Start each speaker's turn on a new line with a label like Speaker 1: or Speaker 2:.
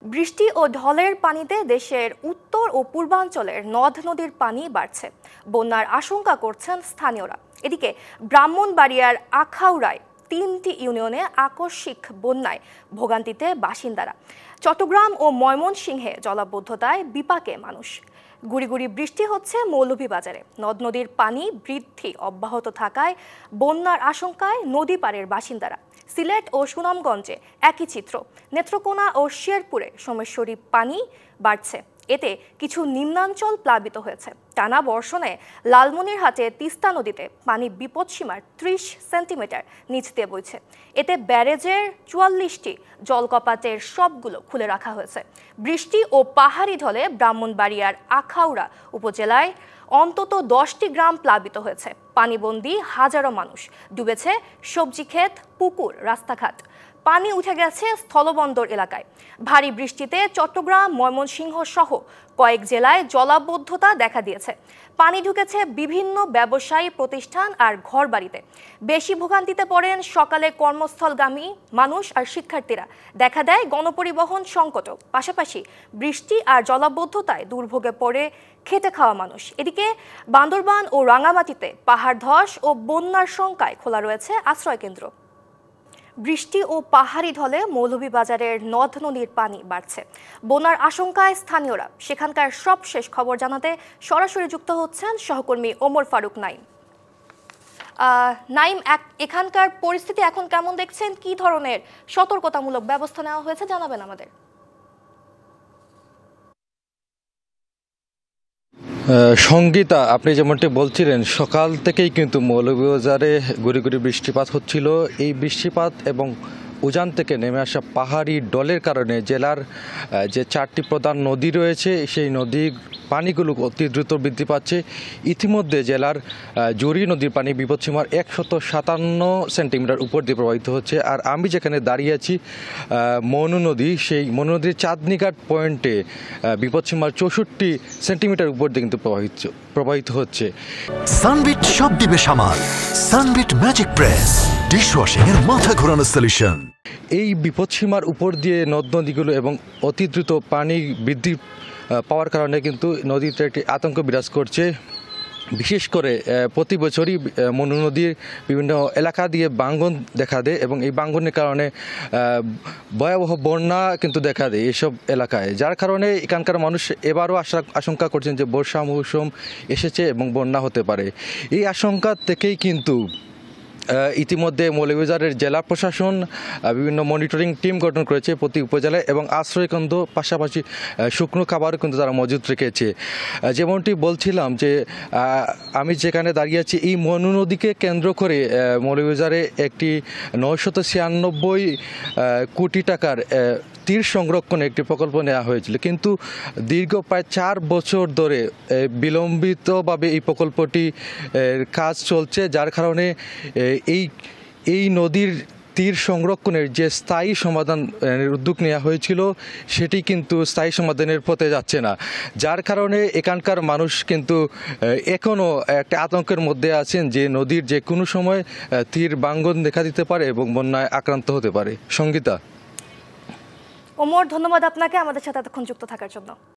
Speaker 1: বৃষ্টি ও ঢলের পানিতে দেশের উত্তর ও পূর্বাঞ্চলের নদ নদীর পানি বাড়ছে। বন্যার আশঙ্কা করছেন স্থানীয়রা। এদিকে ব্রাহ্মণবাড়িয়ার আখাউড়ায় ৩টি ইউনিয়নে আকস্মিক বন্যায় ভোগান্তিতে বাসিন্দারা। চট্টগ্রাম ও ময়মনসিংহে জলাবদ্ধতায় বিপাকে মানুষ। গুড়ি গুড়ি বৃষ্টি হচ্ছে মৌলভীবাজারে। নদ নদীর পানি বৃদ্ধি অব্যাহত থাকায় বন্যার আশঙ্কায় নদী পাড়ের বাসিন্দারা। সিলেট ও সুনামগঞ্জে একই চিত্র। নেত্রকোনা ও শেরপুরে সোমেশ্বরী পানি বাড়ছে। এতে কিছু নিম্নাঞ্চল প্লাবিত হয়েছে। টানা বর্ষণে লালমনিরহাটে তিস্তা নদীতে পানি বিপদসীমার ৩০ সেন্টিমিটার নিচ দিয়ে বইছে। এতে ব্যারেজের ৪৪টি জলকপাটের সবগুলো খুলে রাখা হয়েছে। বৃষ্টি ও পাহাড়ি ঢলে ব্রাহ্মণবাড়িয়ার আখাউড়া উপজেলায় অন্তত 10টি গ্রাম প্লাবিত হয়েছে। পানিবন্দী হাজারো মানুষ। ডুবেছে সবজি ক্ষেত, পুকুর, রাস্তাঘাট। পানি উঠে গেছে স্থলবন্দর এলাকায়। ভারী বৃষ্টিতে চট্টগ্রাম, ময়মনসিংহ সহ কয়েক জেলায় জলাবদ্ধতা দেখা দিয়েছে। পানি ঢুকেছে বিভিন্ন ব্যবসায়ী প্রতিষ্ঠান আর ঘরবাড়িতে। বেশি ভোগান্তিতে পড়েন সকালে কর্মস্থলগামী মানুষ আর শিক্ষার্থীরা। দেখা দেয় গণপরিবহন সংকটও। পাশাপাশি বৃষ্টি আর জলাবদ্ধতায় দুর্ভোগে পড়ে খেটে খাওয়া মানুষ। এদিকে বান্দরবান ও রাঙামাটিতে পাহাড় ধস ও বন্যার শঙ্কায় খোলা রয়েছে আশ্রয়কেন্দ্র। বৃষ্টি ও পাহাড়ি ঢলে মৌলভীবাজারের নদ নদীর পানি বাড়ছে। বন্যার আশঙ্কায় স্থানীয়রা। সেখানকার সবশেষ খবর জানাতে সরাসরি যুক্ত হচ্ছেন সহকর্মী ওমর ফারুক নাইম। নাইম, এখানকার পরিস্থিতি এখন কেমন দেখছেন? কি ধরনের সতর্কতামূলক ব্যবস্থা নেওয়া হয়েছে জানাবেন আমাদের।
Speaker 2: সঙ্গীতা, আপনি যেমনটি বলছিলেন, সকাল থেকেই কিন্তু মৌলভীবাজারে গুড়ি গুড়ি বৃষ্টিপাত হচ্ছিল। এই বৃষ্টিপাত এবং উজান থেকে নেমে আসা পাহাড়ি ডলের কারণে জেলার যে 4টি প্রধান নদী রয়েছে সেই নদীর পানিগুলো অতি দ্রুত বৃদ্ধি পাচ্ছে। ইতিমধ্যে জেলার জুরি নদীর পানি বিপদসীমার 157 সেন্টিমিটার উপর দিয়ে প্রবাহিত হচ্ছে। আর আমি যেখানে দাঁড়িয়ে আছি মনু নদী, সেই মনু নদীর চাঁদনীঘাট পয়েন্টে বিপদসীমার 64 সেন্টিমিটার উপর দিয়ে কিন্তু প্রবাহিত হচ্ছে।
Speaker 3: সানবিট সব দিবে সামাল। সানবিট ম্যাজিক প্রেস ডিশওয়াশিং এর মাথা ঘোরানো সলিউশন।
Speaker 2: এই বিপদসীমার উপর দিয়ে নদ নদীগুলো এবং অতি দ্রুত পানি বৃদ্ধি পাওয়ার কারণে কিন্তু নদীতে একটি আতঙ্ক বিরাজ করছে। বিশেষ করে প্রতি বছরই মনু নদীর বিভিন্ন এলাকা দিয়ে ভাঙন দেখা দেয় এবং এই ভাঙনের কারণে ভয়াবহ বন্যা কিন্তু দেখা দেয় এইসব এলাকায়, যার কারণে এখানকার মানুষ এবারও আশঙ্কা করছেন যে বর্ষা মৌসুম এসেছে এবং বন্যা হতে পারে। এই আশঙ্কা থেকেই কিন্তু ইতিমধ্যে মৌলভীবাজারের জেলা প্রশাসন বিভিন্ন মনিটরিং টিম গঠন করেছে প্রতি উপজেলায় এবং আশ্রয়কেন্দ্র, পাশাপাশি শুকনো খাবারও কিন্তু তারা মজুত রেখেছে। যেমনটি বলছিলাম যে আমি যেখানে দাঁড়িয়ে আছি এই মনু নদীকে কেন্দ্র করে মৌলভীবাজারে একটি 996 কোটি টাকার তীর সংরক্ষণে একটি প্রকল্প নেওয়া হয়েছিল, কিন্তু দীর্ঘ প্রায় 4 বছর ধরে বিলম্বিতভাবে এই প্রকল্পটি কাজ চলছে, যার কারণে এই নদীর তীর সংরক্ষণের যে স্থায়ী সমাধান উদ্যোগ নেওয়া হয়েছিল সেটি কিন্তু স্থায়ী সমাধানের পথে যাচ্ছে না, যার কারণে এখানকার মানুষ কিন্তু এখনও একটা আতঙ্কের মধ্যে আছেন যে নদীর যে কোনো সময় তীর ভাঙ্গন দেখা দিতে পারে এবং বন্যায় আক্রান্ত হতে পারে। সঙ্গীতা।
Speaker 1: ওমর, ধন্যবাদ আপনাকে আমাদের সাথে এতক্ষণ যুক্ত থাকার জন্য।